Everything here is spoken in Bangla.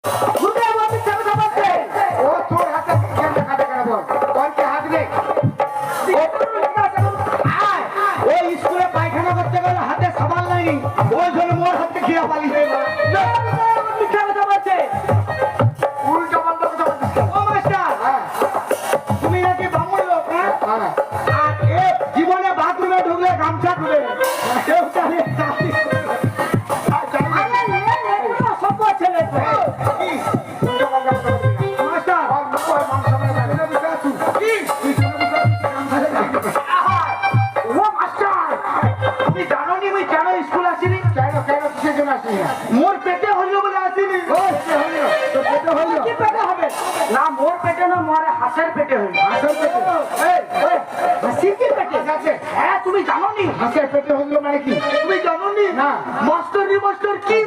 ও তোর হাতে কেন কাটে কেন বল তোর কি হাত রে ওই স্কুলে পায়খানা করতে গেলে হাতে সাবান লাগি ওই জন্য মোর হাতে খেয়া পালিয়ে মিথ্যা কথা বলছে। উল্টো পাল্টা কথা বলছিস কেন? ও মাস্টার হ্যাঁ তুমি নাকি বামুন লোক হ্যাঁ? হ্যাঁ আর এ জীবনে বাথরুমে ঢুকলে গামছা খুলে কেউ জানে সভ্য ছেলে তো। উল্টো পাল্টা কথা বলছিস কেন? মাস্টার আর মুখ আর মান সম্মান নাই। এটা বিষয় তুই তুই শুনে বুঝা ও মাস্টার তুমি জানো নি আমি কেন স্কুল আসিনি? কেন কেন কিসের জন্য আসিস না? মোর পেটে হইল বলে আসিনি। ও সে হইল তোর পেটে হইল কি পেটে হবে? না মোর পেটে না মোরে হাঁসের পেটে হইল। হাসের পেটে এই হাসির কি পেটে? আছে হ্যাঁ তুমি জানো নি? হাসের পেটে হইল মানে কি তুমি জানো নি? না। মাস্টার কি